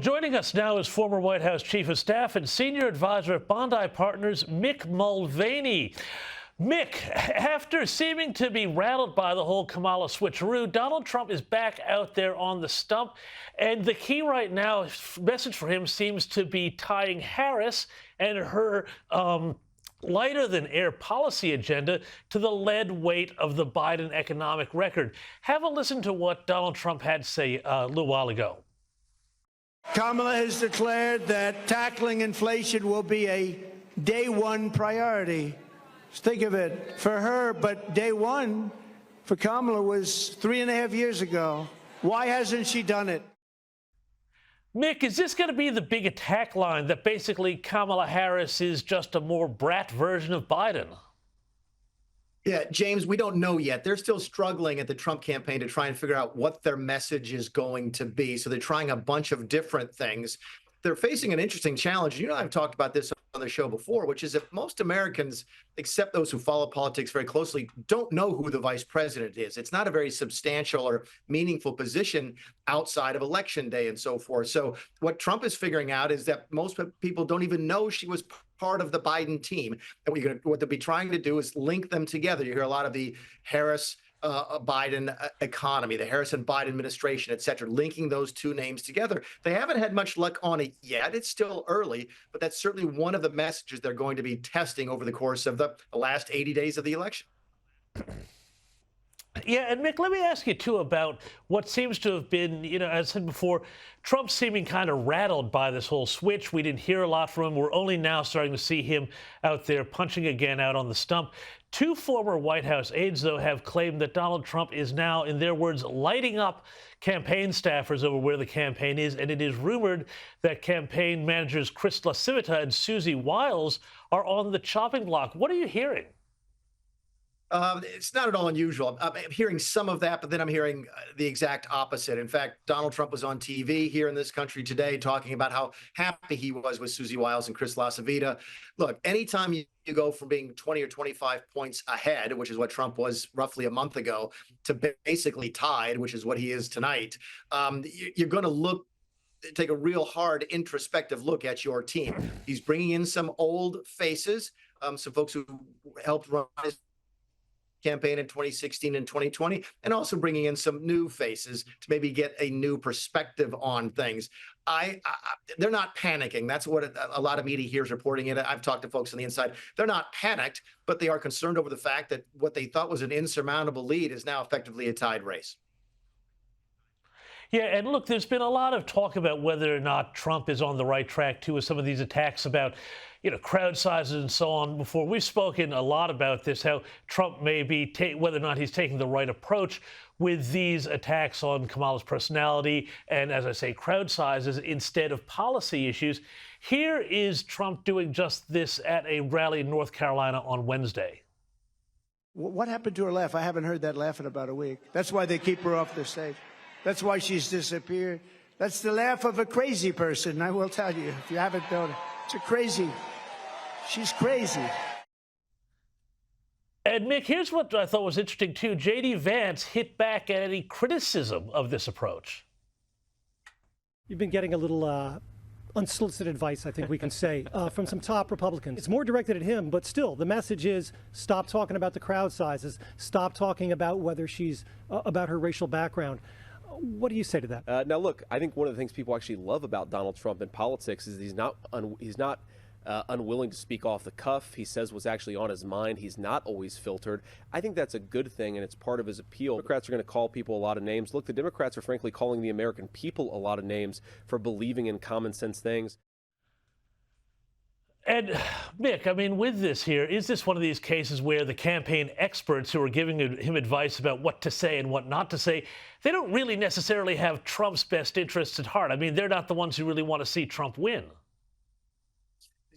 Joining us now is former White House Chief of Staff and Senior Advisor at Bondi Partners, Mick Mulvaney. Mick, after seeming to be rattled by the whole Kamala switcheroo, Donald Trump is back out there on the stump. And the key right now, message for him seems to be tying Harris and her lighter-than-air policy agenda to the lead weight of the Biden economic record. Have a listen to what Donald Trump had to say a little while ago. Kamala has declared that tackling inflation will be a day one priority. Just think of it for her, but day one for Kamala was 3.5 years ago. Why hasn't she done it? Mick, is this going to be the big attack line that basically Kamala Harris is just a more brat version of Biden? Yeah, James, we don't know yet. They're still struggling at the Trump campaign to try and figure out what their message is going to be. So they're trying a bunch of different things. They're facing an interesting challenge. You know, I've talked about this on the show before, which is that most Americans, except those who follow politics very closely, don't know who the vice president is. It's not a very substantial or meaningful position outside of election day and so forth. So what Trump is figuring out is that most people don't even know she was part of the Biden team. And what they'll be trying to do is link them together. You hear a lot of the Harris Biden economy, the Harris and Biden administration, et cetera, linking those two names together. They haven't had much luck on it yet. It's still early, but that's certainly one of the messages they're going to be testing over the course of the last 80 days of the election. Yeah, and Mick, let me ask you, too, about what seems to have been, you know, as I said before, Trump seeming kind of rattled by this whole switch. We didn't hear a lot from him. We're only now starting to see him out there punching again out on the stump. Two former White House aides, though, have claimed that Donald Trump is now, in their words, lighting up campaign staffers over where the campaign is. And it is rumored that campaign managers Chris LaCivita and Susie Wiles are on the chopping block. What are you hearing? It's not at all unusual. I'm hearing some of that, but then I'm hearing the exact opposite. In fact, Donald Trump was on TV here in this country today talking about how happy he was with Susie Wiles and Chris LaCivita. Look, anytime you go from being 20 or 25 points ahead, which is what Trump was roughly a month ago, to basically tied, which is what he is tonight, you're going to take a real hard introspective look at your team. He's bringing in some old faces, some folks who helped run his campaign in 2016 and 2020, and also bringing in some new faces to maybe get a new perspective on things. They're not panicking. That's what a lot of media here is reporting it. I've talked to folks on the inside. They're not panicked, but they are concerned over the fact that what they thought was an insurmountable lead is now effectively a tied race. Yeah, and look, there's been a lot of talk about whether or not Trump is on the right track, too, with some of these attacks about, you know, crowd sizes and so on before. We've spoken a lot about this, how Trump may be, whether or not he's taking the right approach with these attacks on Kamala's personality and, as I say, crowd sizes instead of policy issues. Here is Trump doing just this at a rally in North Carolina on Wednesday. What happened to her laugh? I haven't heard that laugh in about a week. That's why they keep her off the stage. That's why she's disappeared. That's the laugh of a crazy person, I will tell you, if you haven't known it. It's a crazy. She's crazy. And Mick, here's what I thought was interesting, too. J.D. Vance hit back at any criticism of this approach. You've been getting a little unsolicited advice, I think we can say, from some top Republicans. It's more directed at him, but still, the message is stop talking about the crowd sizes, stop talking about whether she's, about her racial background. What do you say to that? Now, look, I think one of the things people actually love about Donald Trump in politics is he's not unwilling to speak off the cuff. He says what's actually on his mind. He's not always filtered. I think that's a good thing, and it's part of his appeal. Democrats are going to call people a lot of names. Look, the Democrats are frankly calling the American people a lot of names for believing in common sense things. And Mick, I mean, with this here, is this one of these cases where the campaign experts who are giving him advice about what to say and what not to say, they don't really necessarily have Trump's best interests at heart? I mean, they're not the ones who really want to see Trump win.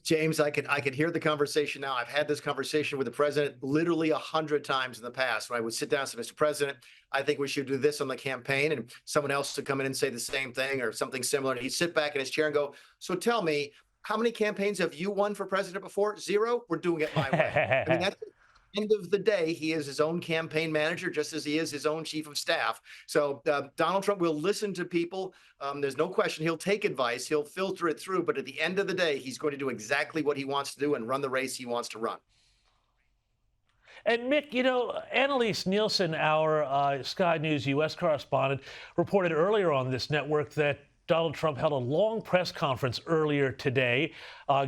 James, I could hear the conversation now. I've had this conversation with the president literally 100 times in the past when I would sit down and say, Mr. President, I think we should do this on the campaign, and someone else would come in and say the same thing or something similar. And he'd sit back in his chair and go, so tell me, how many campaigns have you won for president before? Zero? We're doing it my way. I mean, end of the day, he is his own campaign manager, just as he is his own chief of staff. So Donald Trump will listen to people. There's no question he'll take advice. He'll filter it through. But at the end of the day, he's going to do exactly what he wants to do and run the race he wants to run. And Mick, Annalise Nielsen, our Sky News U.S. correspondent, reported earlier on this network that Donald Trump held a long press conference earlier today,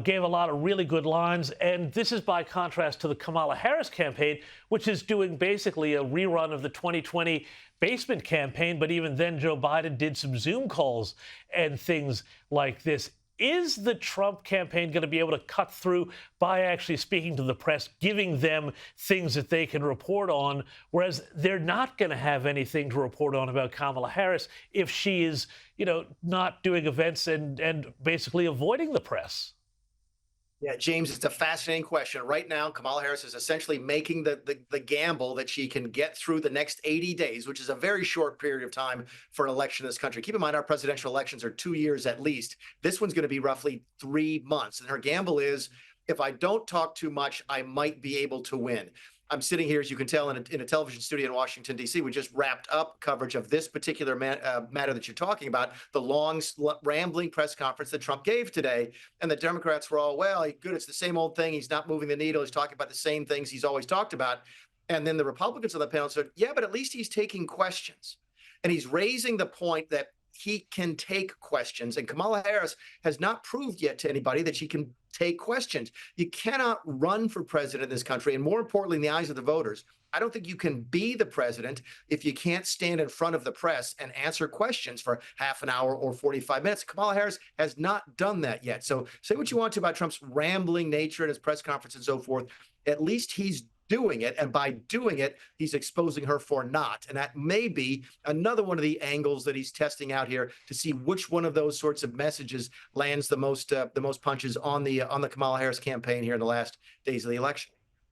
gave a lot of really good lines. And this is by contrast to the Kamala Harris campaign, which is doing basically a rerun of the 2020 basement campaign. But even then, Joe Biden did some Zoom calls and things like this. Is the Trump campaign going to be able to cut through by actually speaking to the press, giving them things that they can report on, whereas they're not going to have anything to report on about Kamala Harris if she is, not doing events and basically avoiding the press? Yeah, James, it's a fascinating question. Right now, Kamala Harris is essentially making the gamble that she can get through the next 80 days, which is a very short period of time for an election in this country. Keep in mind, our presidential elections are 2 years at least. This one's going to be roughly 3 months. And her gamble is, if I don't talk too much, I might be able to win. I'm sitting here, as you can tell, in a television studio in Washington, D.C. We just wrapped up coverage of this particular matter that you're talking about, the long, rambling press conference that Trump gave today. And the Democrats were all, well, good, it's the same old thing. He's not moving the needle. He's talking about the same things he's always talked about. And then the Republicans on the panel said, yeah, but at least he's taking questions. And he's raising the point that he can take questions. And Kamala Harris has not proved yet to anybody that she can take questions. You cannot run for president in this country. And more importantly, in the eyes of the voters, I don't think you can be the president if you can't stand in front of the press and answer questions for half an hour or 45 minutes. Kamala Harris has not done that yet. So say what you want to about Trump's rambling nature and his press conference and so forth. At least he's doing it, and by doing it, he's exposing her for not. And that may be another one of the angles that he's testing out here to see which one of those sorts of messages lands the most punches on the Kamala Harris campaign here in the last days of the election.